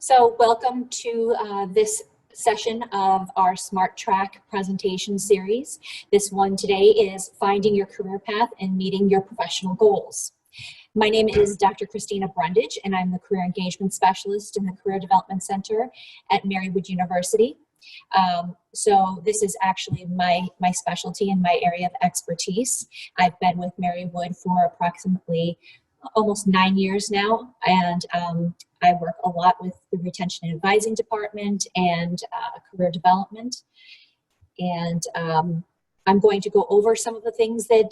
So welcome to this session of our Smart Track presentation series. This one today is Finding Your Career Path and Meeting Your Professional Goals. My name is Dr. Christina Brundage, and I'm the Career Engagement Specialist in the Career Development Center at Marywood University. So this is actually my specialty and my area of expertise. I've been with Marywood for approximately almost 9 years now, and I work a lot with the Retention and Advising Department and career development. And I'm going to go over some of the things that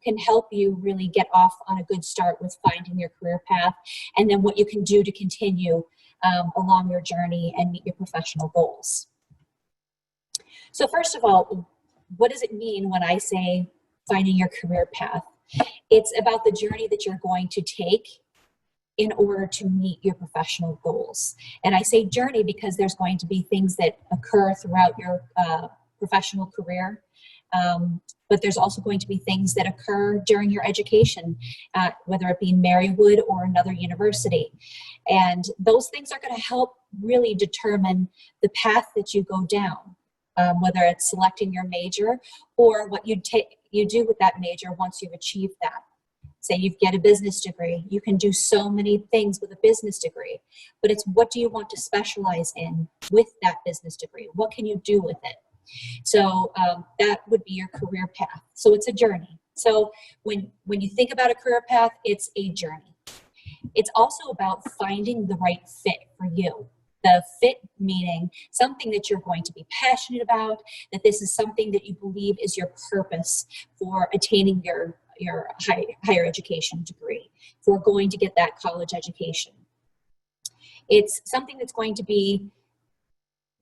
can help you really get off on a good start with finding your career path, and then what you can do to continue along your journey and meet your professional goals. So first of all, what does it mean when I say finding your career path? It's about the journey that you're going to take in order to meet your professional goals. And I say journey because there's going to be things that occur throughout your professional career, but there's also going to be things that occur during your education, whether it be Marywood or another university. And those things are going to help really determine the path that you go down, whether it's selecting your major or what you do with that major once you've achieved that. Say you get a business degree, you can do so many things with a business degree, but it's what do you want to specialize in with that business degree? What can you do with it? So that would be your career path. So it's a journey. So when you think about a career path, it's a journey. It's also about finding the right fit for you. The fit meaning something that you're going to be passionate about, that this is something that you believe is your purpose for attaining your higher education degree, for going to get that college education. It's something that's going to be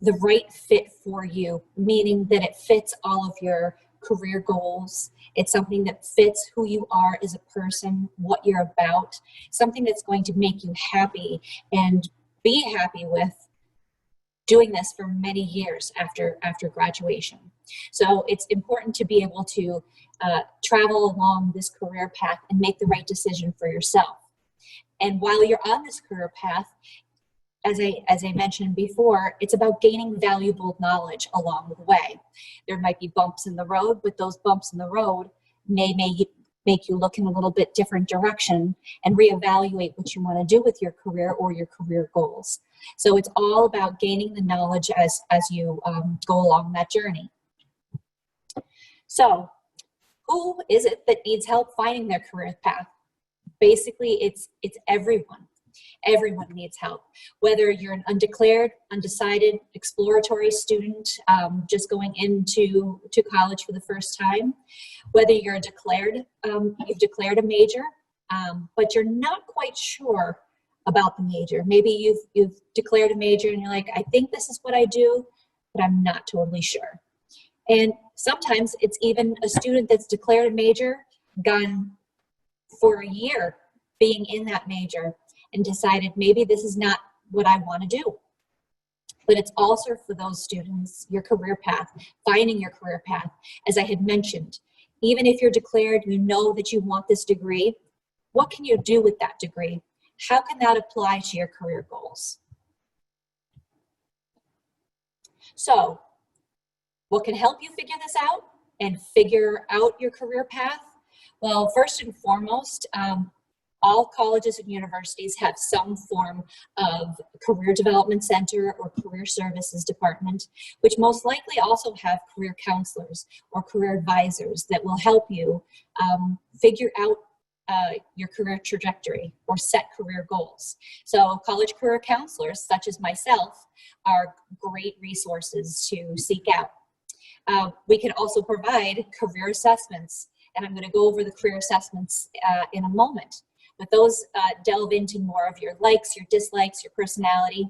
the right fit for you, meaning that it fits all of your career goals. It's something that fits who you are as a person, what you're about, something that's going to make you happy and be happy with doing this for many years after graduation. So it's important to be able to travel along this career path and make the right decision for yourself. And while you're on this career path, as I mentioned before, it's about gaining valuable knowledge along the way. There might be bumps in the road, but those bumps in the road may make you look in a little bit different direction and reevaluate what you want to do with your career or your career goals. So it's all about gaining the knowledge as you go along that journey. So who is it that needs help finding their career path? Basically, it's everyone. Everyone needs help. Whether you're an undeclared, undecided, exploratory student just going into college for the first time, whether you're declared, you've declared a major, but you're not quite sure about the major. Maybe you've declared a major and you're like, I think this is what I do, but I'm not totally sure. And sometimes it's even a student that's declared a major, gone for a year being in that major, and decided maybe this is not what I want to do. But it's also for those students, your career path, finding your career path. As I had mentioned, even if you're declared, you know that you want this degree, what can you do with that degree? How can that apply to your career goals? So, what can help you figure this out and figure out your career path? Well, first and foremost, all colleges and universities have some form of career development center or career services department, which most likely also have career counselors or career advisors that will help you figure out your career trajectory or set career goals. So college career counselors, such as myself, are great resources to seek out. We can also provide career assessments, and I'm going to go over the career assessments in a moment. But those delve into more of your likes, your dislikes, your personality.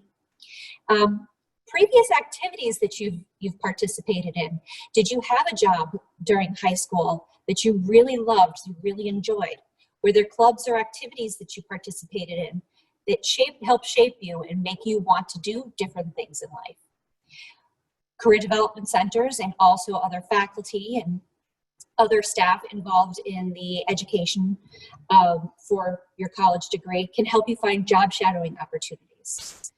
Previous activities that you've participated in. Did you have a job during high school that you really loved, you really enjoyed? Were there clubs or activities that you participated in that help shape you and make you want to do different things in life? Career development centers and also other faculty and other staff involved in the education for your college degree can help you find job shadowing opportunities.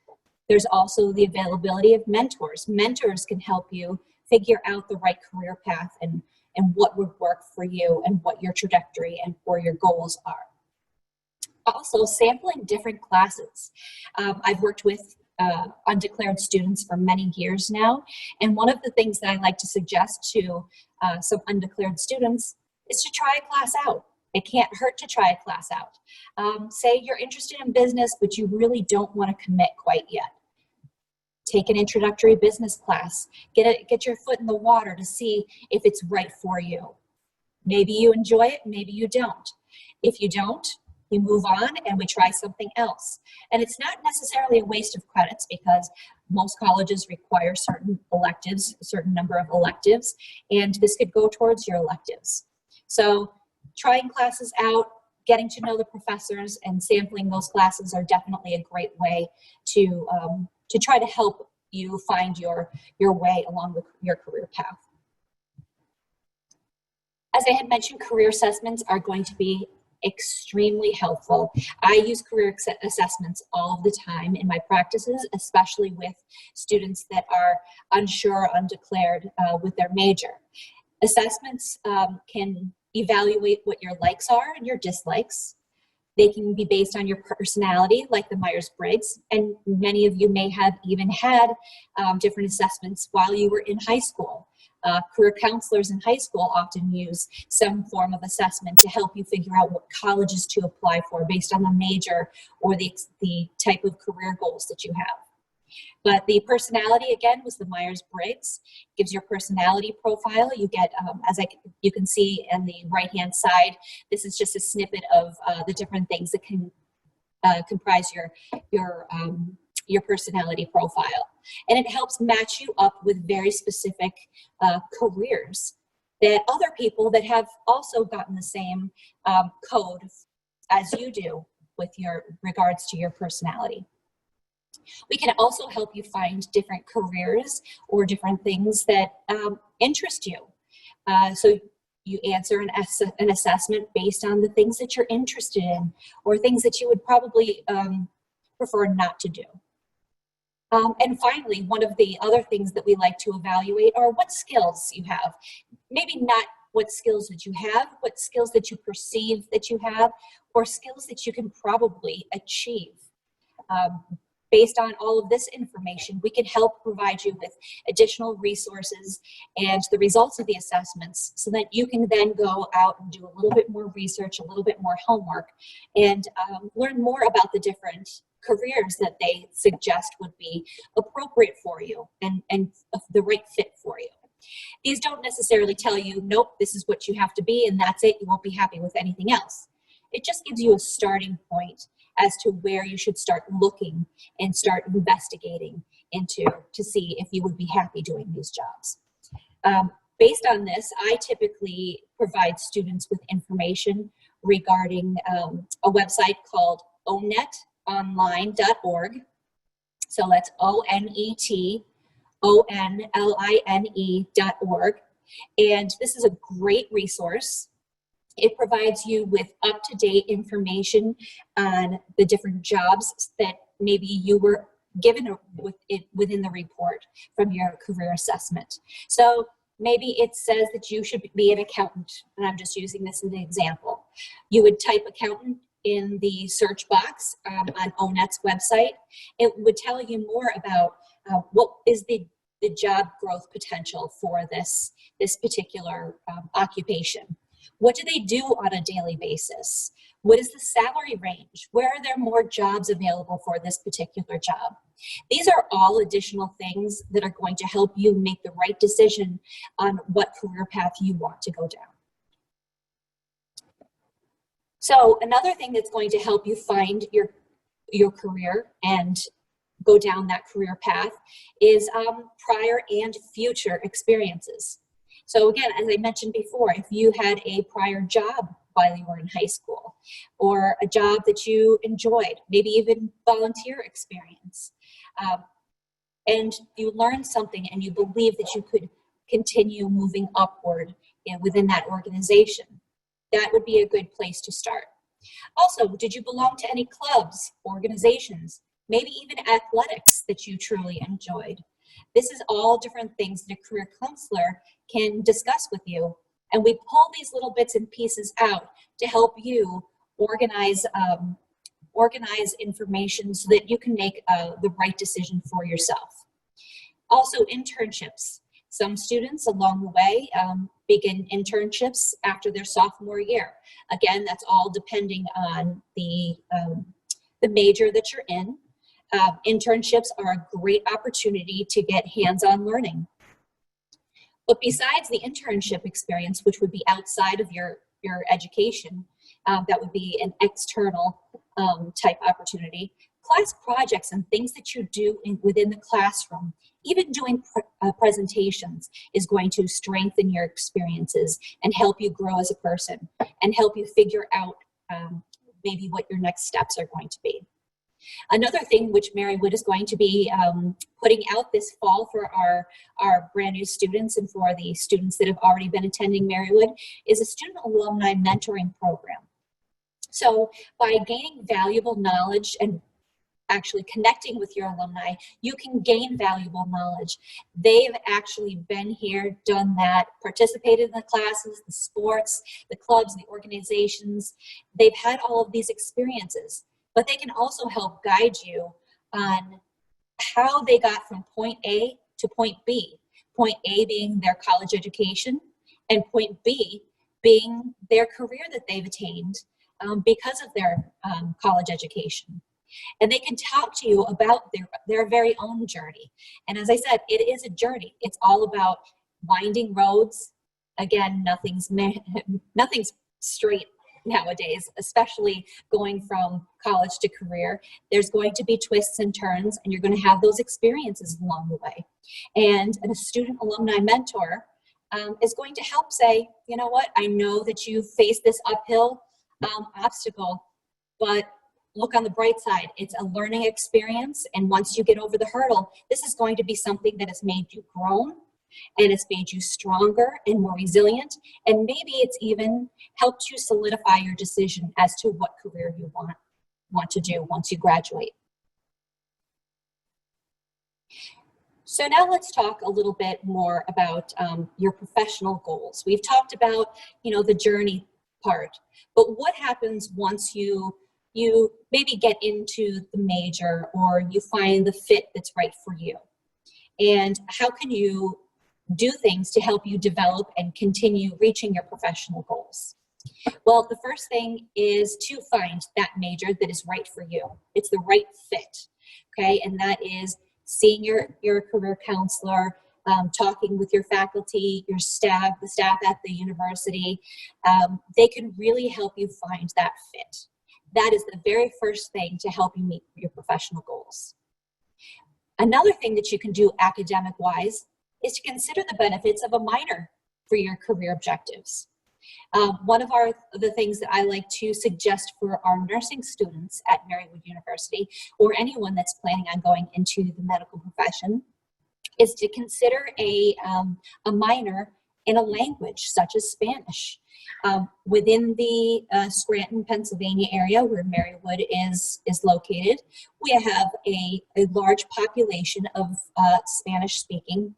There's also the availability of mentors. Mentors can help you figure out the right career path and what would work for you and what your trajectory and or your goals are. Also, sampling different classes. I've worked with undeclared students for many years now, and one of the things that I like to suggest to some undeclared students is to try a class out. It can't hurt to try a class out. Say you're interested in business, but you really don't want to commit quite yet. Take an introductory business class. Get your foot in the water to see if it's right for you. Maybe you enjoy it, maybe you don't. If you don't, you move on and we try something else. And it's not necessarily a waste of credits because most colleges require certain electives, a certain number of electives, and this could go towards your electives. So trying classes out, getting to know the professors and sampling those classes are definitely a great way to try to help you find your way along your career path. As I had mentioned, career assessments are going to be extremely helpful. I use career assessments all of the time in my practices, especially with students that are unsure, undeclared with their major. Assessments can evaluate what your likes are and your dislikes. They can be based on your personality, like the Myers-Briggs, and many of you may have even had different assessments while you were in high school. Career counselors in high school often use some form of assessment to help you figure out what colleges to apply for based on the major or the type of career goals that you have. But the personality, again, was the Myers-Briggs. Gives your personality profile. You get, you can see on the right-hand side, this is just a snippet of the different things that can comprise your personality profile. And it helps match you up with very specific careers that other people that have also gotten the same code as you do with your regards to your personality. We can also help you find different careers or different things that interest you. So you answer an assessment based on the things that you're interested in or things that you would probably prefer not to do. And finally, one of the other things that we like to evaluate are what skills you have. Maybe not what skills that you have, what skills that you perceive that you have, or skills that you can probably achieve. Based on all of this information, we can help provide you with additional resources and the results of the assessments so that you can then go out and do a little bit more research, a little bit more homework, and learn more about the different careers that they suggest would be appropriate for you and the right fit for you. These don't necessarily tell you, nope, this is what you have to be and that's it, you won't be happy with anything else. It just gives you a starting point as to where you should start looking and start investigating into to see if you would be happy doing these jobs. Based on this, I typically provide students with information regarding a website called onetonline.org. So that's ONETONLINE.org. And this is a great resource. It provides you with up-to-date information on the different jobs that maybe you were given within the report from your career assessment. So maybe it says that you should be an accountant, and I'm just using this as an example. You would type accountant in the search box on ONET's website. It would tell you more about what is the job growth potential for this particular occupation. What do they do on a daily basis? What is the salary range? Where are there more jobs available for this particular job? These are all additional things that are going to help you make the right decision on what career path you want to go down. So another thing that's going to help you find your career and go down that career path is prior and future experiences. So again, as I mentioned before, if you had a prior job while you were in high school or a job that you enjoyed, maybe even volunteer experience, and you learned something and you believe that you could continue moving upward within that organization, that would be a good place to start. Also, did you belong to any clubs, organizations, maybe even athletics that you truly enjoyed. This is all different things that a career counselor can discuss with you. And we pull these little bits and pieces out to help you organize information so that you can make the right decision for yourself. Also, internships. Some students along the way begin internships after their sophomore year. Again, that's all depending on the major that you're in. Internships are a great opportunity to get hands-on learning. But besides the internship experience, which would be outside of your education, that would be an external type opportunity, class projects and things that you do within the classroom, even doing presentations, is going to strengthen your experiences and help you grow as a person and help you figure out maybe what your next steps are going to be. Another thing which Marywood is going to be putting out this fall for our brand new students and for the students that have already been attending Marywood is a student alumni mentoring program. So by gaining valuable knowledge and actually connecting with your alumni, you can gain valuable knowledge. They've actually been here, done that, participated in the classes, the sports, the clubs, the organizations. They've had all of these experiences, but they can also help guide you on how they got from point A to point B. Point A being their college education, and point B being their career that they've attained because of their college education. And they can talk to you about their very own journey. And as I said, it is a journey. It's all about winding roads. Again, nothing's straight nowadays, especially going from college to career. There's going to be twists and turns, and you're going to have those experiences along the way. And a student alumni mentor is going to help say, you know what, I know that you face this uphill obstacle, but look on the bright side. It's a learning experience, and once you get over the hurdle, this is going to be something that has made you grown, and it's made you stronger and more resilient, and maybe it's even helped you solidify your decision as to what career you want to do once you graduate. So now let's talk a little bit more about your professional goals. We've talked about, the journey part, but what happens once you maybe get into the major or you find the fit that's right for you? And how can you do things to help you develop and continue reaching your professional goals? Well, the first thing is to find that major that is right for you. It's the right fit, okay? And that is seeing your career counselor, talking with your faculty, your staff, the staff at the university. They can really help you find that fit. That is the very first thing to help you meet your professional goals. Another thing that you can do academic-wise is to consider the benefits of a minor for your career objectives. One of the things that I like to suggest for our nursing students at Marywood University, or anyone that's planning on going into the medical profession, is to consider a minor in a language such as Spanish. Within the Scranton, Pennsylvania area where Marywood is located, we have a large population of Spanish-speaking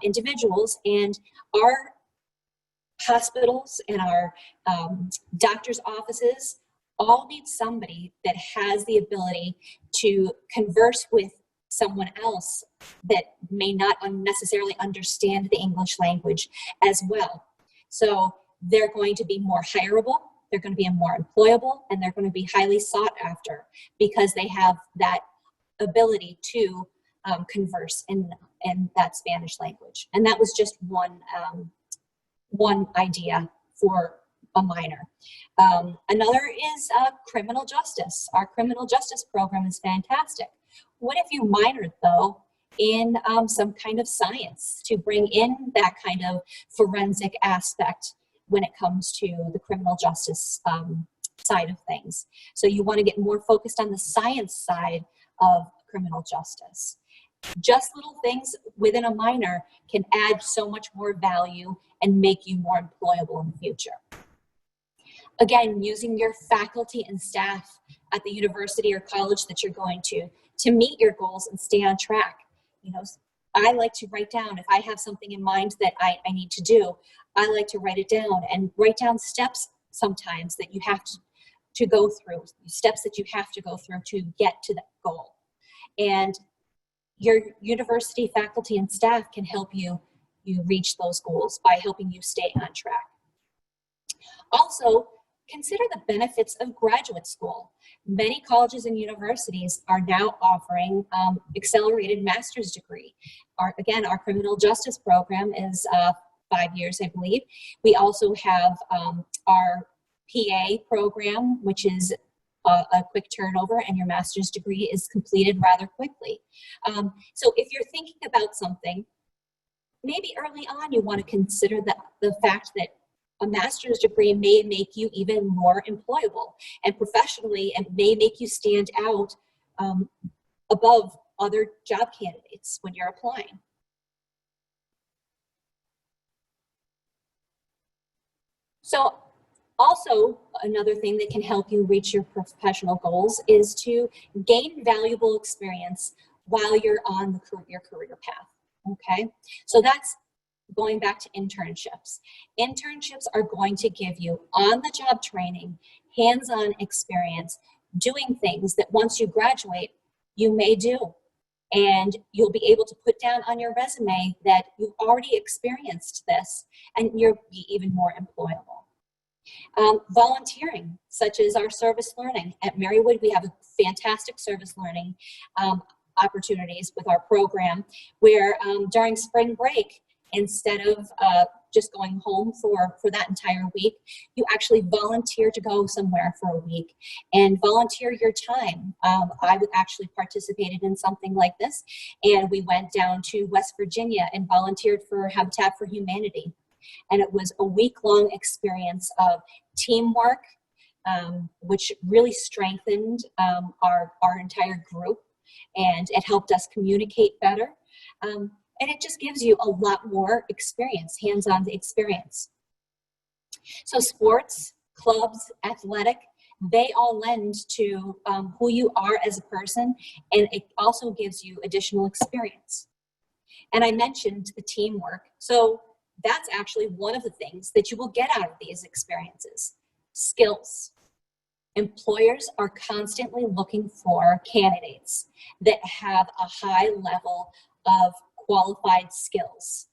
individuals, and our hospitals and our doctors' offices all need somebody that has the ability to converse with someone else that may not necessarily understand the English language as well. So they're going to be more hireable, they're going to be more employable, and they're going to be highly sought after because they have that ability to converse in that Spanish language. And that was just one idea for a minor. Another is criminal justice. Our criminal justice program is fantastic. What if you minored, though, in some kind of science to bring in that kind of forensic aspect when it comes to the criminal justice side of things? So you want to get more focused on the science side of criminal justice. Just little things within a minor can add so much more value and make you more employable in the future. Again, using your faculty and staff at the university or college that you're going to to meet your goals and stay on track. You know, I like to write down, if I have something in mind that I need to do, I like to write it down and write down steps sometimes that you have to go through, steps that you have to go through to get to that goal. And your university faculty and staff can help you reach those goals by helping you stay on track. Also, consider the benefits of graduate school. Many colleges and universities are now offering accelerated master's degree. Our criminal justice program is 5 years, I believe. We also have our PA program, which is a quick turnover, and your master's degree is completed rather quickly. So if you're thinking about something, maybe early on you want to consider the fact that a master's degree may make you even more employable, and professionally it may make you stand out above other job candidates when you're applying. So also, another thing that can help you reach your professional goals is to gain valuable experience while you're on your career path, okay? So that's going back to internships. Internships are going to give you on-the-job training, hands-on experience, doing things that once you graduate, you may do. And you'll be able to put down on your resume that you've already experienced this, and you'll be even more employable. Volunteering, such as our service learning. At Marywood, we have fantastic service learning opportunities with our program, where during spring break, instead of just going home for that entire week, you actually volunteer to go somewhere for a week and volunteer your time. I actually participated in something like this, and we went down to West Virginia and volunteered for Habitat for Humanity. And it was a week-long experience of teamwork, which really strengthened our entire group, and it helped us communicate better. And it just gives you a lot more experience, hands-on experience. So sports, clubs, athletic, they all lend to who you are as a person, and it also gives you additional experience. And I mentioned the teamwork. So that's actually one of the things that you will get out of these experiences. Skills. Employers are constantly looking for candidates that have a high level of qualified skills.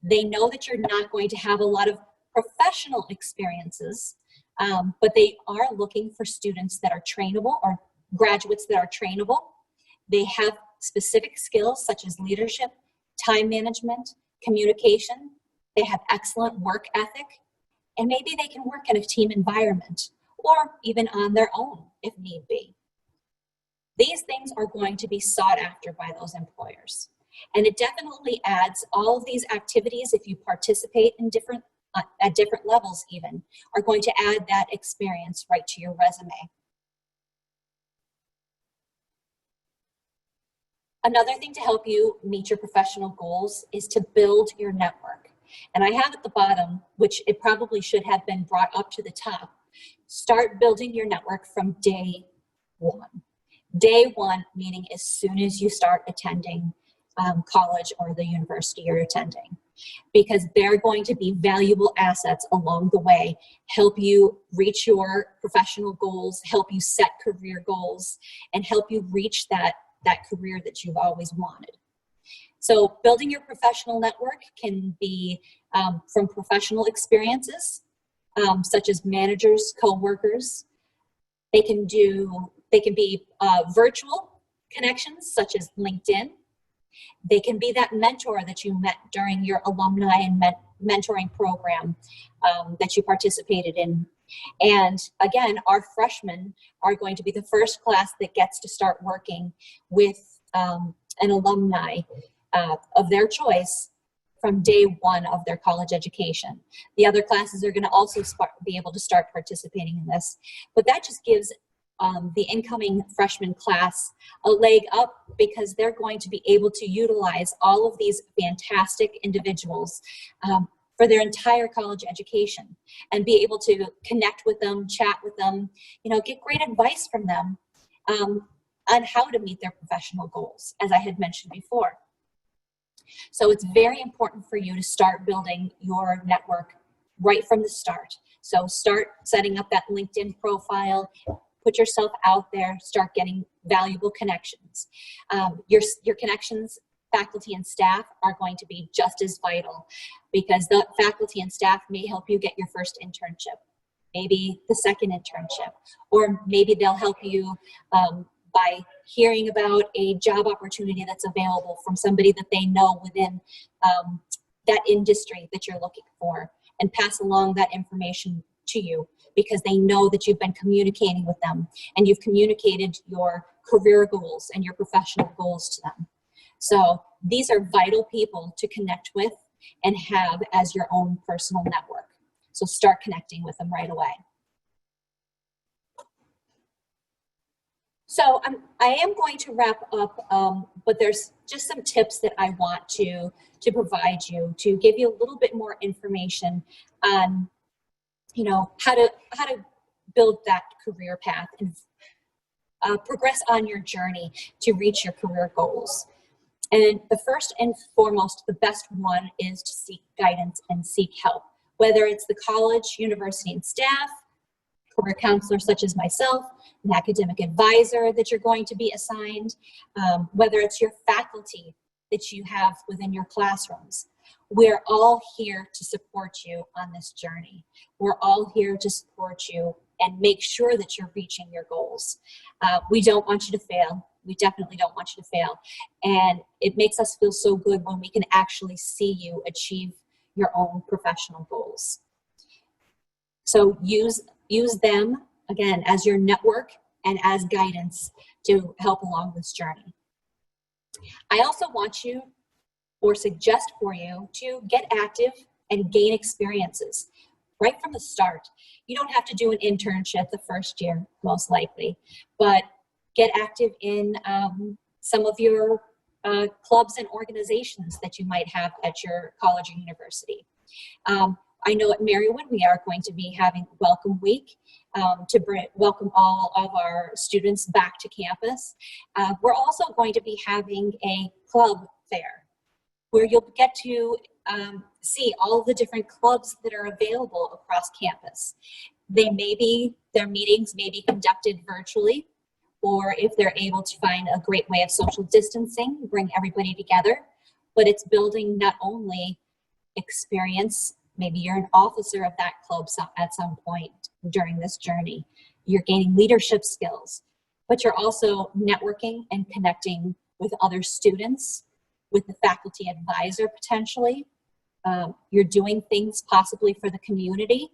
They know that you're not going to have a lot of professional experiences, but they are looking for students that are trainable, or graduates that are trainable. They have specific skills such as leadership, time management, communication. They have excellent work ethic, and maybe they can work in a team environment or even on their own if need be. These things are going to be sought after by those employers. And it definitely adds all of these activities, if you participate in at different levels even, are going to add that experience right to your resume. Another thing to help you meet your professional goals is to build your network. And I have at the bottom, which it probably should have been brought up to the top, start building your network from day one. Day one, meaning as soon as you start attending college or the university you're attending, because they're going to be valuable assets along the way, help you reach your professional goals, help you set career goals, and help you reach that career that you've always wanted. So building your professional network can be from professional experiences, such as managers, coworkers. They can be virtual connections, such as LinkedIn. They can be that mentor that you met during your alumni and mentoring program that you participated in. And again, our freshmen are going to be the first class that gets to start working with an alumni of their choice from day one of their college education. The other classes are going to also be able to start participating in this. But that just gives the incoming freshman class a leg up, because they're going to be able to utilize all of these fantastic individuals for their entire college education, and be able to connect with them, chat with them, get great advice from them. on how to meet their professional goals, as I had mentioned before. So it's very important for you to start building your network right from the start. So start setting up that LinkedIn profile, put yourself out there, start getting valuable connections. Your connections, faculty and staff, are going to be just as vital, because the faculty and staff may help you get your first internship, maybe the second internship, or maybe they'll help you by hearing about a job opportunity that's available from somebody that they know within that industry that you're looking for, and pass along that information to you, because they know that you've been communicating with them and you've communicated your career goals and your professional goals to them. So these are vital people to connect with and have as your own personal network. So start connecting with them right away. So I am going to wrap up, but there's just some tips that I want to provide you to give you a little bit more information on, you know, how to build that career path and progress on your journey to reach your career goals. And the first and foremost, the best one is to seek guidance and seek help, whether it's the college, university, and staff, career counselor such as myself, an academic advisor that you're going to be assigned, whether it's your faculty that you have within your classrooms. We're all here to support you on this journey. We're all here to support you and make sure that you're reaching your goals. We don't want you to fail. We definitely don't want you to fail. And it makes us feel so good when we can actually see you achieve your own professional goals. So use them, again, as your network and as guidance to help along this journey. I also want you, or suggest for you, to get active and gain experiences right from the start. You don't have to do an internship the first year, most likely, but get active in some of your clubs and organizations that you might have at your college or university. I know at Marywood we are going to be having Welcome Week to welcome all of our students back to campus. We're also going to be having a club fair where you'll get to see all the different clubs that are available across campus. Their meetings may be conducted virtually, or if they're able to find a great way of social distancing, bring everybody together. But it's building not only experience, maybe you're an officer of that club at some point during this journey, you're gaining leadership skills, but you're also networking and connecting with other students, with the faculty advisor potentially. You're doing things possibly for the community.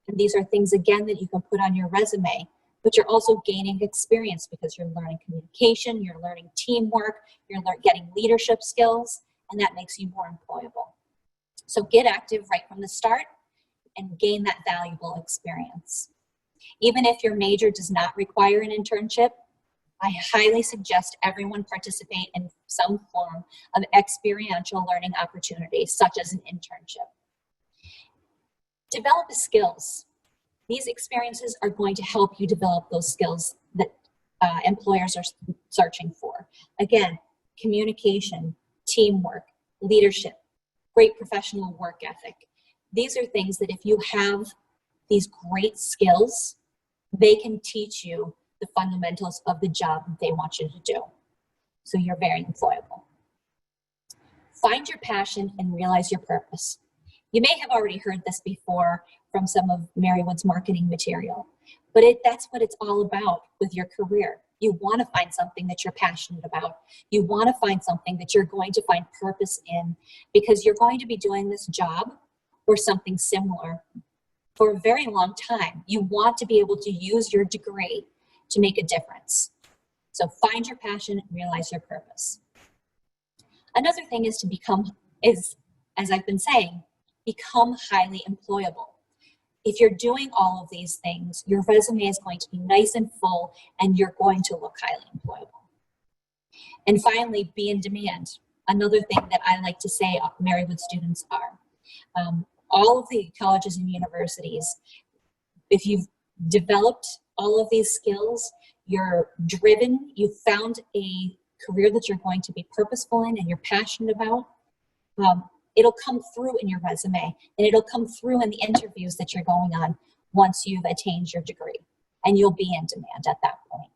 And these are things, again, that you can put on your resume, but you're also gaining experience because you're learning communication, you're learning teamwork, you're getting leadership skills, and that makes you more employable. So get active right from the start and gain that valuable experience. Even if your major does not require an internship, I highly suggest everyone participate in some form of experiential learning opportunities, such as an internship. Develop the skills. These experiences are going to help you develop those skills that employers are searching for. Again, communication, teamwork, leadership, great professional work ethic. These are things that if you have these great skills, they can teach you the fundamentals of the job that they want you to do. So you're very employable. Find your passion and realize your purpose. You may have already heard this before from some of Marywood's marketing material, but that's what it's all about with your career. You want to find something that you're passionate about. You want to find something that you're going to find purpose in, because you're going to be doing this job or something similar for a very long time. You want to be able to use your degree to make a difference. So find your passion and realize your purpose. Another thing is to become, as I've been saying, become highly employable. If you're doing all of these things, your resume is going to be nice and full and you're going to look highly employable. And finally, be in demand. Another thing that I like to say Marywood students are. All of the colleges and universities, if you've developed all of these skills, you're driven, you've found a career that you're going to be purposeful in and you're passionate about, it'll come through in your resume, and it'll come through in the interviews that you're going on once you've attained your degree, and you'll be in demand at that point.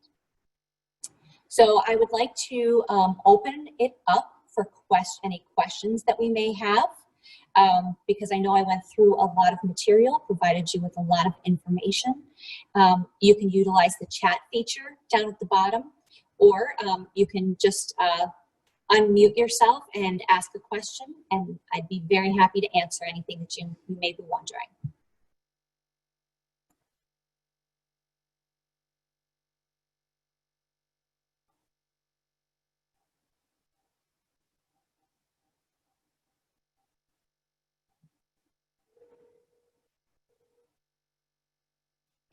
So I would like to open it up for any questions that we may have, because I know I went through a lot of material, provided you with a lot of information. You can utilize the chat feature down at the bottom, or you can just unmute yourself and ask a question, and I'd be very happy to answer anything that you may be wondering.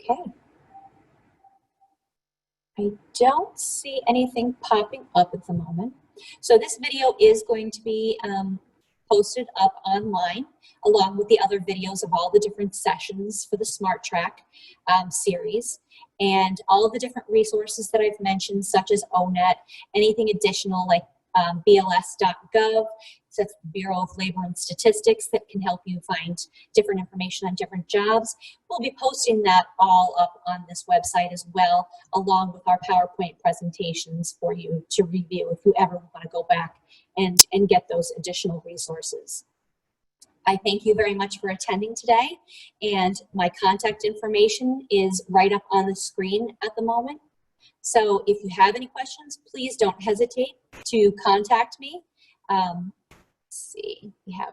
Okay. I don't see anything popping up at the moment. So this video is going to be posted up online, along with the other videos of all the different sessions for the Smart Track series, and all of the different resources that I've mentioned, such as ONET, anything additional like BLS.gov, so that's the Bureau of Labor and Statistics, that can help you find different information on different jobs. We'll be posting that all up on this website as well, along with our PowerPoint presentations for you to review if you ever want to go back and get those additional resources. I thank you very much for attending today, and my contact information is right up on the screen at the moment. So if you have any questions, please don't hesitate to contact me. Let's see, we have